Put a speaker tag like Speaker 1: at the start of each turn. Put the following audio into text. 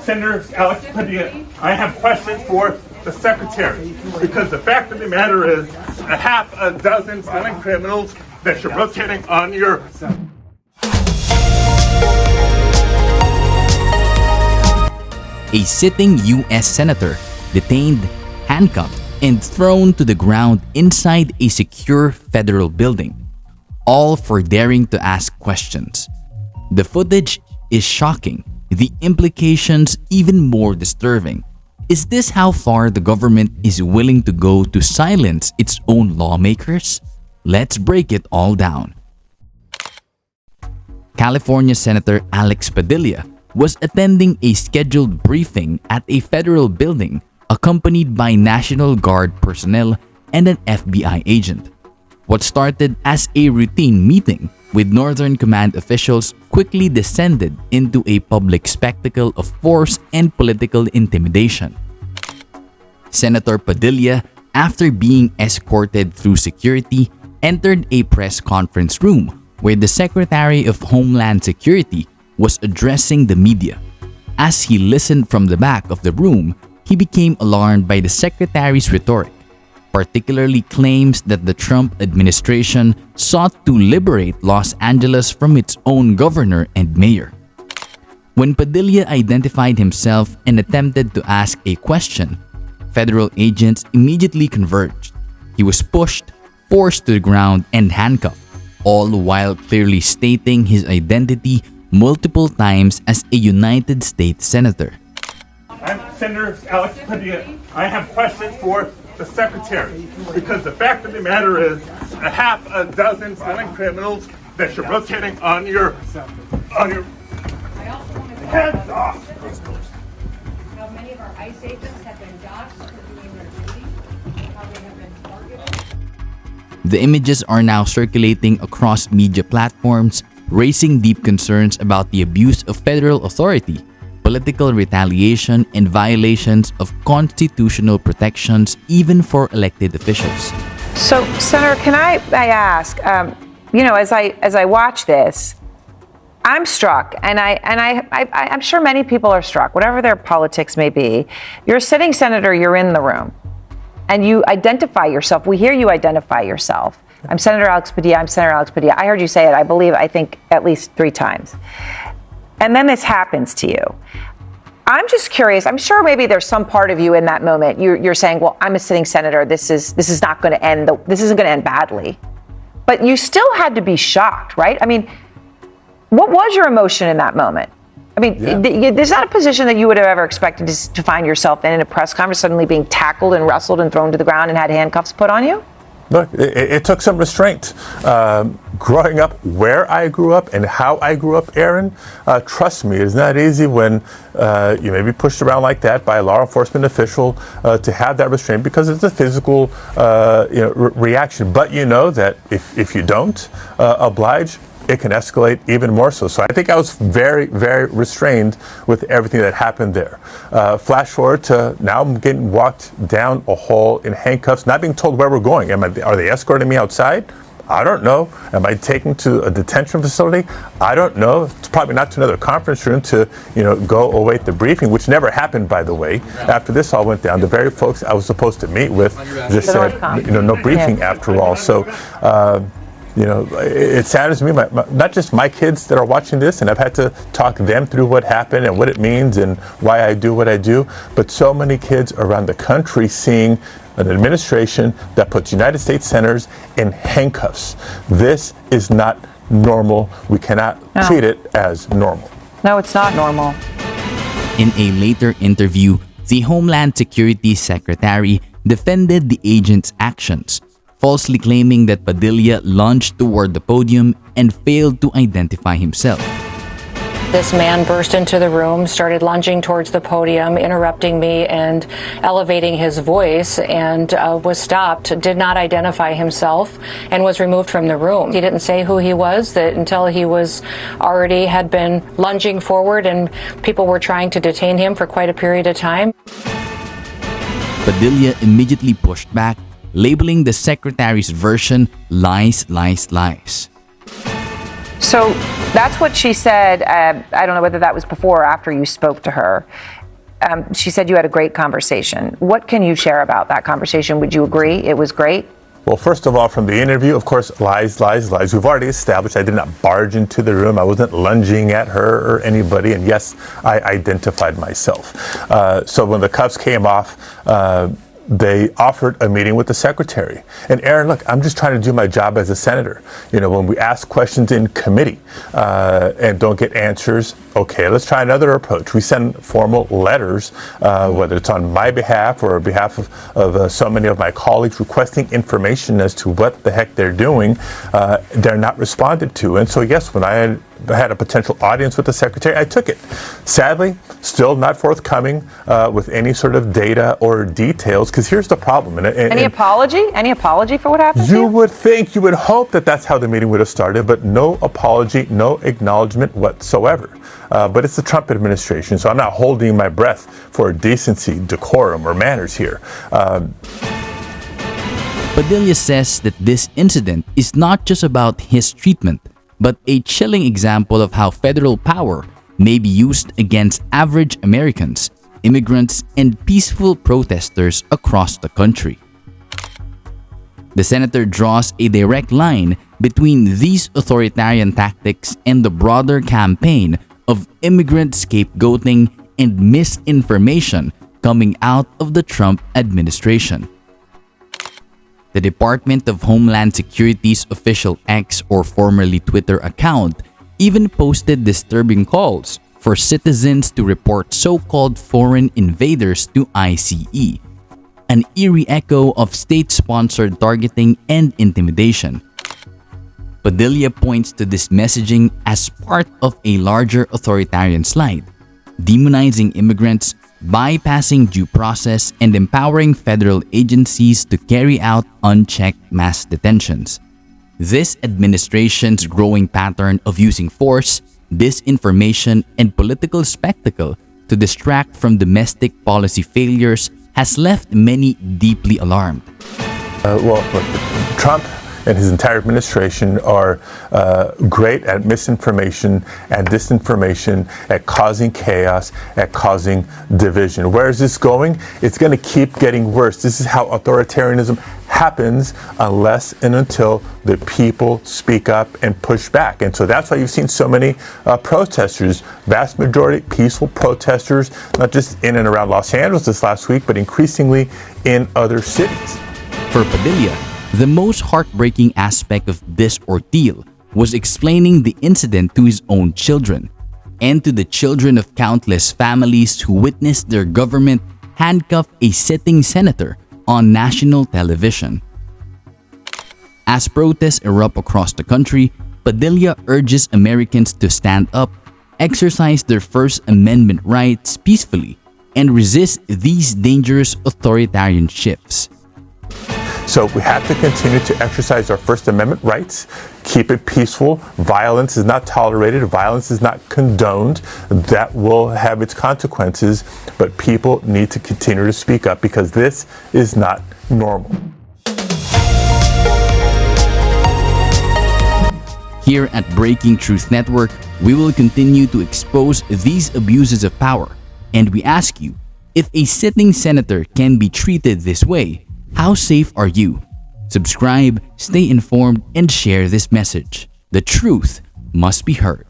Speaker 1: Senator Alex Padilla. I have questions for the Secretary, because the fact of the matter is a half a dozen violent criminals that you're rotating on your...
Speaker 2: A sitting U.S. Senator detained, handcuffed, and thrown to the ground inside a secure federal building, all for daring to ask questions. The footage is shocking, the implications even more disturbing. Is this how far the government is willing to go to silence its own lawmakers? Let's break it all down. California Senator Alex Padilla was attending a scheduled briefing at a federal building accompanied by National Guard personnel and an FBI agent. What started as a routine meeting with Northern Command officials quickly descended into a public spectacle of force and political intimidation. Senator Padilla, after being escorted through security, entered a press conference room where the Secretary of Homeland Security was addressing the media. As he listened from the back of the room, he became alarmed by the Secretary's rhetoric, particularly claims that the Trump administration sought to liberate Los Angeles from its own governor and mayor. When Padilla identified himself and attempted to ask a question, federal agents immediately converged. He was pushed, forced to the ground, and handcuffed, all while clearly stating his identity multiple times as a United States Senator.
Speaker 1: I'm Senator Alex Padilla. I have questions for the Secretary, because the fact of the matter is a half a dozen violent criminals that you're rotating on your heads off.
Speaker 3: How many of our ICE agents have been doxxed for doing their duty? How they have been targeted?
Speaker 2: The images are now circulating across media platforms, raising deep concerns about the abuse of federal authority, political retaliation, and violations of constitutional protections even for elected officials.
Speaker 4: So, Senator, can I ask, as I watch this, I'm struck, and I'm sure many people are struck, whatever their politics may be. You're a sitting senator, you're in the room, and you identify yourself. We hear you identify yourself. I'm Senator Alex Padilla, I'm Senator Alex Padilla. I heard you say it, I think, at least 3 times. And then this happens to you. I'm just curious. I'm sure maybe there's some part of you in that moment. You're saying, "Well, I'm a sitting senator. This is not going to end. This isn't going to end badly." But you still had to be shocked, right? I mean, what was your emotion in that moment? I mean, there's not a position that you would have ever expected to find yourself in a press conference, suddenly being tackled and wrestled and thrown to the ground and had handcuffs put on you.
Speaker 5: Look, it took some restraint. Growing up where I grew up and how I grew up, Aaron, trust me, it's not easy when you may be pushed around like that by a law enforcement official to have that restraint, because it's a physical reaction. But you know that if you don't oblige, it can escalate even more so. So I think I was very, very restrained with everything that happened there. Flash forward to now, I'm getting walked down a hall in handcuffs, not being told where we're going. Are they escorting me outside? I don't know. Am I taken to a detention facility? I don't know. It's probably not to another conference room to, go await the briefing, which never happened, by the way. After this all went down, the very folks I was supposed to meet with just said, no briefing after all. So, it saddens me, not just my kids that are watching this, and I've had to talk them through what happened and what it means and why I do what I do, but so many kids around the country seeing an administration that puts United States senators in handcuffs. This is not normal. We cannot treat it as normal.
Speaker 4: No, it's not normal.
Speaker 2: In a later interview, the Homeland Security Secretary defended the agent's actions, falsely claiming that Padilla lunged toward the podium and failed to identify himself.
Speaker 6: This man burst into the room, started lunging towards the podium, interrupting me and elevating his voice, and was stopped, did not identify himself, and was removed from the room. He didn't say who he was until he was already had been lunging forward, and people were trying to detain him for quite a period of time.
Speaker 2: Padilla immediately pushed back, labeling the secretary's version lies, lies, lies.
Speaker 4: So That's what she said. I don't know whether that was before or after you spoke to her. She said you had a great conversation. What can you share about that conversation? Would you agree it was great?
Speaker 5: Well, first of all, from the interview, of course, lies, lies, lies. We've already established I did not barge into the room. I wasn't lunging at her or anybody. And yes, I identified myself. So when the cuffs came off, they offered a meeting with the secretary. And Aaron, look, I'm just trying to do my job as a senator. You know, when we ask questions in committee and don't get answers, okay, let's try another approach. We send formal letters, whether it's on my behalf or on behalf of so many of my colleagues requesting information as to what the heck they're doing. They're not responded to. And so, yes, when I had a potential audience with the secretary, I took it. Sadly, still not forthcoming with any sort of data or details, because here's the problem.
Speaker 4: Any apology? Any apology for what happened to you?
Speaker 5: You would think, you would hope that that's how the meeting would have started, but no apology, no acknowledgement whatsoever. But it's the Trump administration, so I'm not holding my breath for decency, decorum, or manners here.
Speaker 2: Padilla says that this incident is not just about his treatment, but a chilling example of how federal power may be used against average Americans, immigrants, and peaceful protesters across the country. The senator draws a direct line between these authoritarian tactics and the broader campaign of immigrant scapegoating and misinformation coming out of the Trump administration. The Department of Homeland Security's official X, or formerly Twitter, account even posted disturbing calls for citizens to report so-called foreign invaders to ICE, an eerie echo of state-sponsored targeting and intimidation. Padilla points to this messaging as part of a larger authoritarian slide, demonizing immigrants, bypassing due process, and empowering federal agencies to carry out unchecked mass detentions. This administration's growing pattern of using force, disinformation, and political spectacle to distract from domestic policy failures has left many deeply alarmed.
Speaker 5: Trump and his entire administration are great at misinformation and disinformation, at causing chaos, at causing division. Where is this going? It's going to keep getting worse. This is how authoritarianism happens unless and until the people speak up and push back. And so that's why you've seen so many protesters, vast majority peaceful protesters, not just in and around Los Angeles this last week, but increasingly in other cities.
Speaker 2: For Padilla, the most heartbreaking aspect of this ordeal was explaining the incident to his own children and to the children of countless families who witnessed their government handcuff a sitting senator on national television. As protests erupt across the country, Padilla urges Americans to stand up, exercise their First Amendment rights peacefully, and resist these dangerous authoritarian shifts.
Speaker 5: So we have to continue to exercise our First Amendment rights, keep it peaceful. Violence is not tolerated. Violence is not condoned. That will have its consequences, but people need to continue to speak up because this is not normal.
Speaker 2: Here at Breaking Truth Network, we will continue to expose these abuses of power, and we ask you, if a sitting senator can be treated this way, how safe are you? Subscribe, stay informed, and share this message. The truth must be heard.